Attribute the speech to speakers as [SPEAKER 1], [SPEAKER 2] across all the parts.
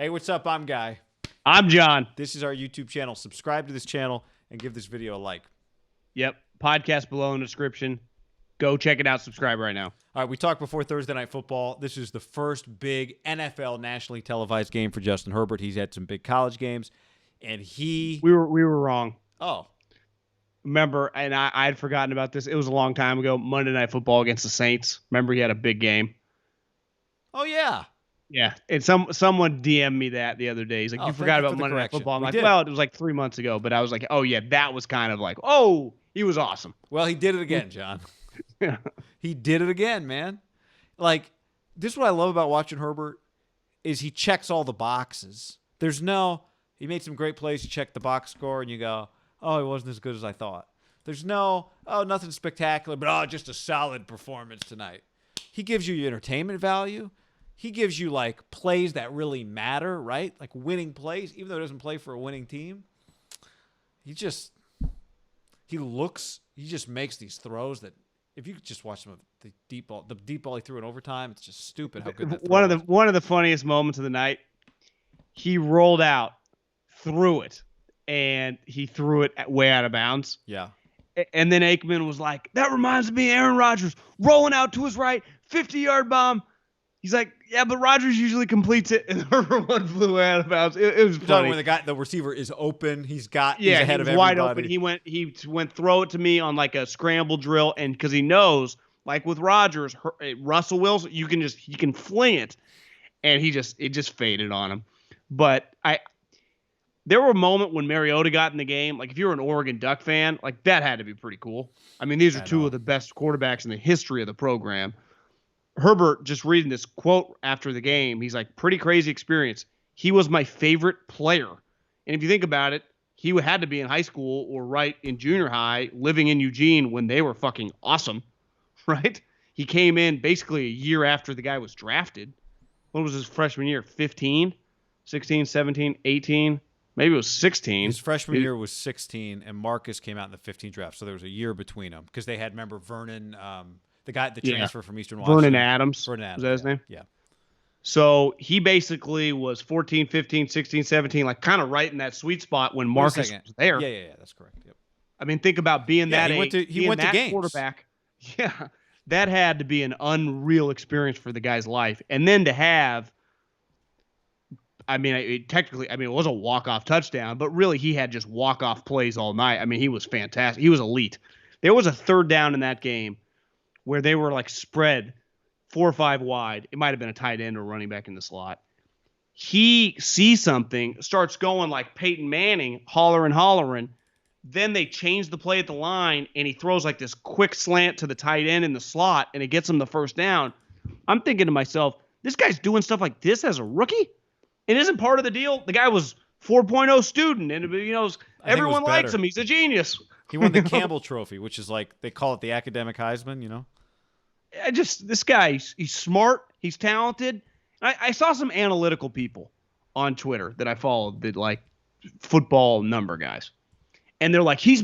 [SPEAKER 1] Hey, what's up? I'm Guy.
[SPEAKER 2] I'm John.
[SPEAKER 1] This is our YouTube channel. Subscribe to this channel and give this video a like.
[SPEAKER 2] Yep. Podcast below in the description. Go check it out. Subscribe right now.
[SPEAKER 1] All right, we talked before Thursday Night Football. This is the first big NFL nationally televised game for Justin Herbert. He's had some big college games, and
[SPEAKER 2] we were wrong.
[SPEAKER 1] Oh.
[SPEAKER 2] Remember, and I had forgotten about this. It was a long time ago. Monday Night Football against the Saints. Remember, he had a big game.
[SPEAKER 1] Oh, yeah.
[SPEAKER 2] Yeah, and someone DM'd me that the other day. He's like, you forgot about Monday Night Football. I'm like, well, it was like 3 months ago, but I was like, oh, yeah, that was kind of like, oh, he was awesome.
[SPEAKER 1] Well, he did it again, John.
[SPEAKER 2] Yeah.
[SPEAKER 1] He did it again, man. Like, this is what I love about watching Herbert is he checks all the boxes. He made some great plays. You check the box score, and you go, oh, he wasn't as good as I thought. There's nothing spectacular, but just a solid performance tonight. He gives you entertainment value. He gives you, like, plays that really matter, right? Like winning plays, even though he doesn't play for a winning team. He just makes these throws that if you could just watch some of the deep ball he threw in overtime, it's just stupid how good that throw was.
[SPEAKER 2] One of the funniest moments of the night, he rolled out, threw it, and he threw it way out of bounds.
[SPEAKER 1] Yeah.
[SPEAKER 2] And then Aikman was like, that reminds me of Aaron Rodgers rolling out to his right, 50-yard bomb. He's like, yeah, but Rodgers usually completes it, and Herbert one flew out of bounds. It was funny.
[SPEAKER 1] When the receiver is open, he's ahead of everybody.
[SPEAKER 2] Wide open. He went throw it to me on like a scramble drill, and because he knows, like with Rodgers, Russell Wilson, he can fling it, and it just faded on him. But there were a moment when Mariota got in the game. Like if you're an Oregon Duck fan, like that had to be pretty cool. I mean, these are two of the best quarterbacks in the history of the program. Herbert, just reading this quote after the game, he's like, pretty crazy experience. He was my favorite player. And if you think about it, he had to be in high school or right in junior high, living in Eugene when they were fucking awesome, right? He came in basically a year after the guy was drafted. What was his freshman year? 15, 16, 17, 18? Maybe it was 16.
[SPEAKER 1] His freshman year was 16, and Marcus came out in the 15 draft. So there was a year between them because they had, remember, Vernon the transfer from Eastern Washington.
[SPEAKER 2] Vernon Adams. Was that his name?
[SPEAKER 1] Yeah.
[SPEAKER 2] So he basically was 14, 15, 16, 17, like kind of right in that sweet spot when Marcus was there.
[SPEAKER 1] Yeah, that's correct. Yep.
[SPEAKER 2] I mean, think about being that age.
[SPEAKER 1] He went to games.
[SPEAKER 2] Quarterback. Yeah, that had to be an unreal experience for the guy's life. And then to have, I mean, it was a walk-off touchdown, but really he had just walk-off plays all night. I mean, he was fantastic. He was elite. There was a third down in that game where they were like spread 4 or 5 wide. It might have been a tight end or running back in the slot. He sees something, starts going like Peyton Manning, hollering. Then they change the play at the line, and he throws like this quick slant to the tight end in the slot, and it gets him the first down. I'm thinking to myself, this guy's doing stuff like this as a rookie? And isn't part of the deal? The guy was 4.0 student, and everyone likes him. He's a genius.
[SPEAKER 1] He won the Campbell Trophy, which is like they call it the academic Heisman,
[SPEAKER 2] This guy, he's smart, he's talented. I saw some analytical people on Twitter that I followed that like football number guys. And they're like, he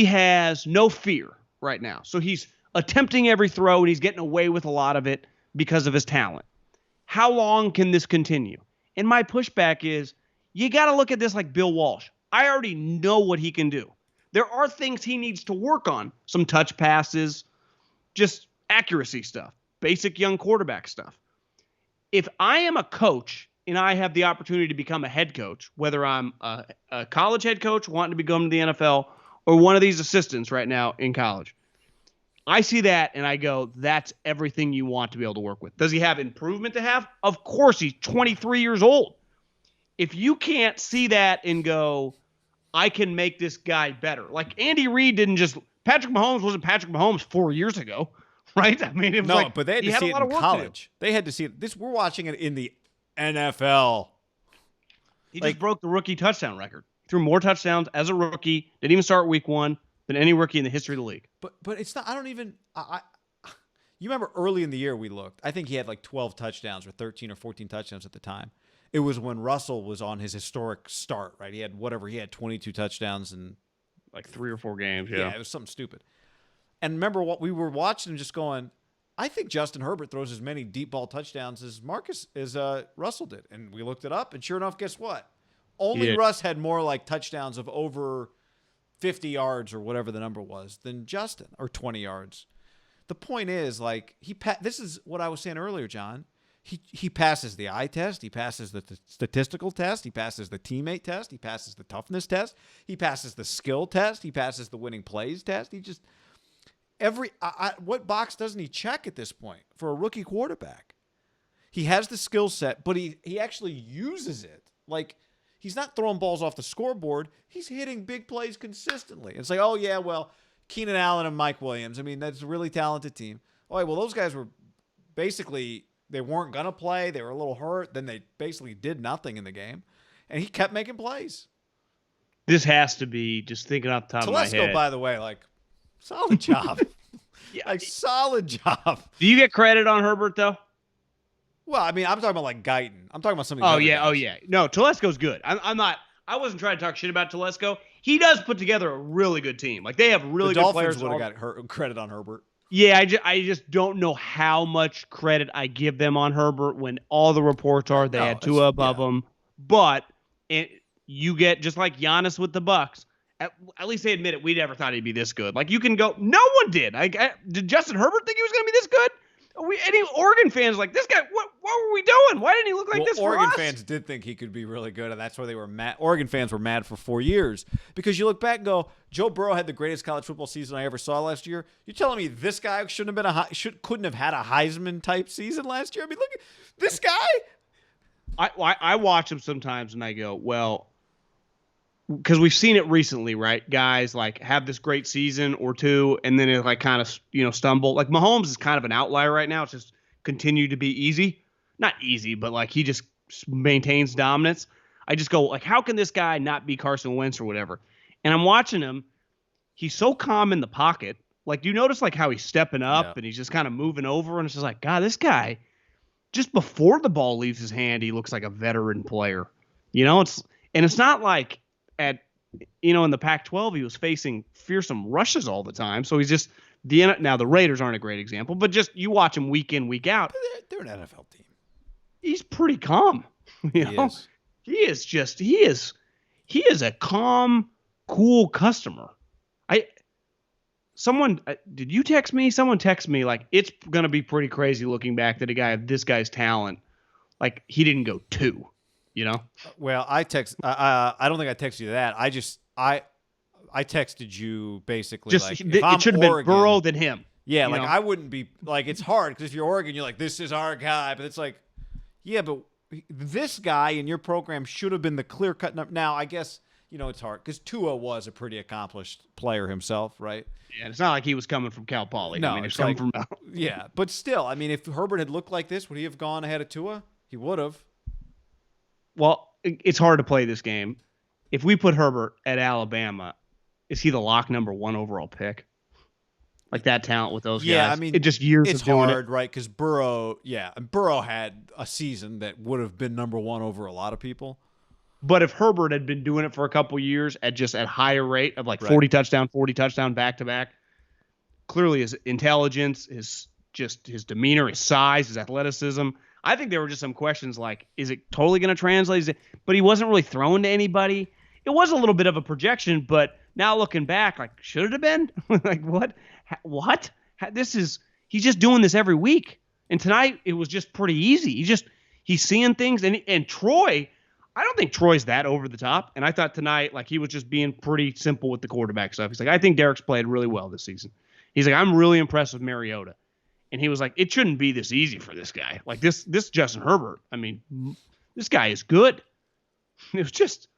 [SPEAKER 2] has no fear right now. So he's attempting every throw and he's getting away with a lot of it because of his talent. How long can this continue? And my pushback is, you got to look at this like Bill Walsh. I already know what he can do. There are things he needs to work on. Some touch passes, just accuracy stuff, basic young quarterback stuff. If I am a coach and I have the opportunity to become a head coach, whether I'm a college head coach wanting to become to the NFL or one of these assistants right now in college, I see that and I go, that's everything you want to be able to work with. Does he have improvement to have? Of course, he's 23 years old. If you can't see that and go, I can make this guy better. Like Andy Reid Patrick Mahomes wasn't Patrick Mahomes 4 years ago, right? I mean, it was
[SPEAKER 1] but they had to see it in college. They had to see it. We're watching it in the NFL.
[SPEAKER 2] He just broke the rookie touchdown record. Threw more touchdowns as a rookie. Didn't even start week 1 than any rookie in the history of the league.
[SPEAKER 1] But it's not. I don't even. You remember early in the year we looked. I think he had like 12 touchdowns or 13 or 14 touchdowns at the time. It was when Russell was on his historic start, right? He had 22 touchdowns in
[SPEAKER 2] like 3 or 4 games.
[SPEAKER 1] Yeah, it was something stupid. And remember what we were watching and just going, I think Justin Herbert throws as many deep ball touchdowns as Russell did. And we looked it up, and sure enough, guess what? Only Russ had more like touchdowns of over 50 yards or whatever the number was than Justin, or 20 yards. The point is, like, this is what I was saying earlier, John. He passes the eye test. He passes the statistical test. He passes the teammate test. He passes the toughness test. He passes the skill test. He passes the winning plays test. He just what box doesn't he check at this point for a rookie quarterback? He has the skill set, but he actually uses it. Like, he's not throwing balls off the scoreboard. He's hitting big plays consistently. It's like, oh yeah, well, Keenan Allen and Mike Williams. I mean, that's a really talented team. Oh, well, those guys were basically. They weren't going to play. They were a little hurt. Then they basically did nothing in the game. And he kept making plays.
[SPEAKER 2] This has to be, just thinking off the top of my head.
[SPEAKER 1] Telesco, by the way, like, solid job. Solid job.
[SPEAKER 2] Do you get credit on Herbert, though?
[SPEAKER 1] Well, I mean, I'm talking about, like, Guyton. I'm talking about something.
[SPEAKER 2] Oh, yeah. No, Telesco's good. I wasn't trying to talk shit about Telesco. He does put together a really good team. Like, they have really good players.
[SPEAKER 1] The Dolphins would have got credit on Herbert.
[SPEAKER 2] Yeah, I just don't know how much credit I give them on Herbert when all the reports are they had Tua above him. But you get, just like Giannis with the Bucks, at least they admit it, we never thought he'd be this good. Like, you can go, no one did. Did Justin Herbert think he was going to be this good? Any Oregon fans like, this guy, what were we doing? Why didn't he look like this for us?
[SPEAKER 1] Oregon fans did think he could be really good, and that's why they were mad. Oregon fans were mad for 4 years because you look back and go, Joe Burrow had the greatest college football season I ever saw last year. You're telling me this guy couldn't have had a Heisman type season last year? I mean, look at this guy.
[SPEAKER 2] I watch him sometimes and I go, well, because we've seen it recently, right? Guys like have this great season or two, and then it like kind of stumble. Like Mahomes is kind of an outlier right now. It's just continued to be easy, not easy, but like he just maintains dominance. I just go like, how can this guy not be Carson Wentz or whatever? And I'm watching him. He's so calm in the pocket. Like, do you notice like how he's stepping up and he's just kind of moving over, and it's just like, God, this guy, just before the ball leaves his hand, he looks like a veteran player. It's not like in the Pac-12, he was facing fearsome rushes all the time. So he's just now the Raiders aren't a great example, but just you watch him week in, week out.
[SPEAKER 1] They're an NFL team.
[SPEAKER 2] He's pretty calm. He is a calm, cool customer. Did you text me? Someone texted me like, it's going to be pretty crazy looking back that a guy of this guy's talent, like he didn't go 2.
[SPEAKER 1] Well, I don't think I texted you that. I texted you basically
[SPEAKER 2] just
[SPEAKER 1] like
[SPEAKER 2] it should have been Burrow than him.
[SPEAKER 1] Yeah, like I wouldn't be like, it's hard because if you're Oregon, you're like, this is our guy, but it's like, yeah, but this guy in your program should have been the clear cut number. Now, I guess it's hard because Tua was a pretty accomplished player himself, right?
[SPEAKER 2] Yeah, it's not like he was coming from Cal Poly.
[SPEAKER 1] No,
[SPEAKER 2] I mean, he's coming from
[SPEAKER 1] yeah, but still, I mean, if Herbert had looked like this, would he have gone ahead of Tua? He would have.
[SPEAKER 2] Well, it's hard to play this game. If we put Herbert at Alabama, is he the lock number 1 overall pick? Like that talent with those guys?
[SPEAKER 1] Yeah, I mean,
[SPEAKER 2] it just years
[SPEAKER 1] it's
[SPEAKER 2] of doing
[SPEAKER 1] hard,
[SPEAKER 2] it.
[SPEAKER 1] right? Because Burrow had a season that would have been number 1 over a lot of people.
[SPEAKER 2] But if Herbert had been doing it for a couple years at higher rate of like 40 touchdown back to back, clearly his intelligence, his demeanor, his size, his athleticism. I think there were just some questions like, is it totally going to translate? But he wasn't really thrown to anybody. It was a little bit of a projection, but now looking back, like, should it have been? Like, what? He's just doing this every week. And tonight it was just pretty easy. He's seeing things. And Troy, I don't think Troy's that over the top. And I thought tonight, like, he was just being pretty simple with the quarterback stuff. He's like, I think Derek's played really well this season. He's like, I'm really impressed with Mariota. And he was like, it shouldn't be this easy for this guy. Like this Justin Herbert. I mean, this guy is good. It was just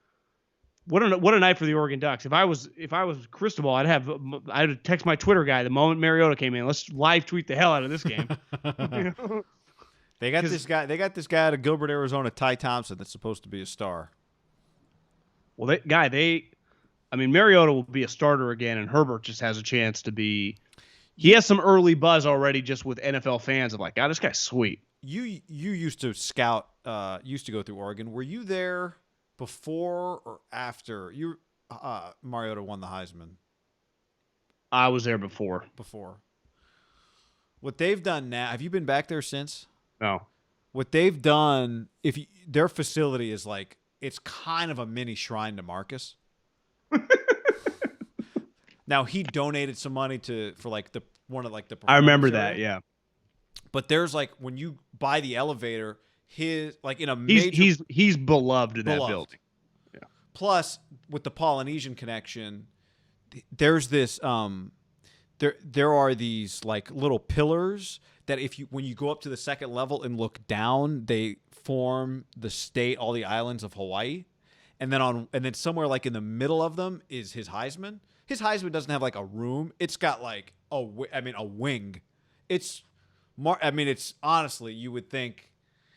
[SPEAKER 2] what a night for the Oregon Ducks. If I was Cristobal, I'd text my Twitter guy the moment Mariota came in. Let's live tweet the hell out of this game.
[SPEAKER 1] They got this guy out of Gilbert, Arizona, Ty Thompson, that's supposed to be a star.
[SPEAKER 2] Well, Mariota will be a starter again, and Herbert just has a chance to be. He has some early buzz already just with NFL fans of like, God, this guy's sweet.
[SPEAKER 1] You used to scout, used to go through Oregon. Were you there before or after Mariota won the Heisman?
[SPEAKER 2] I was there before.
[SPEAKER 1] Before. What they've done now, have you been back there since?
[SPEAKER 2] No.
[SPEAKER 1] What they've done, their facility is like, it's kind of a mini shrine to Marcus. Now he donated some money for like the performance
[SPEAKER 2] I remember
[SPEAKER 1] area.
[SPEAKER 2] that, yeah.
[SPEAKER 1] But there's like when you buy the elevator, his like in a major
[SPEAKER 2] he's beloved in that building. Yeah.
[SPEAKER 1] Plus with the Polynesian connection, there's this there are these like little pillars that when you go up to the second level and look down, they form the state, all the islands of Hawaii. And then somewhere like in the middle of them is his Heisman. His Heisman doesn't have like a room. It's got like a wing. It's honestly, you would think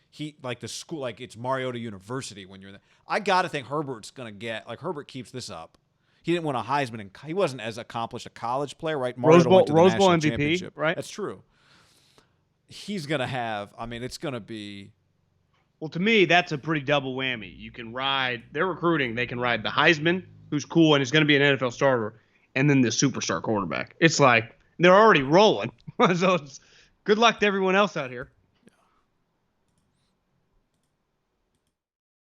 [SPEAKER 1] he like the school, like it's Mariota University when you're there. I got to think Herbert's going to Herbert keeps this up. He didn't win a Heisman and he wasn't as accomplished a college player, right?
[SPEAKER 2] Rose Bowl
[SPEAKER 1] MVP,
[SPEAKER 2] championship, right?
[SPEAKER 1] That's true. He's going to have, it's going to be.
[SPEAKER 2] Well, to me, that's a pretty double whammy. You can ride, they're recruiting, they can ride the Heisman, who's cool and is going to be an NFL starter, and then the superstar quarterback. It's like they're already rolling. So good luck to everyone else out here.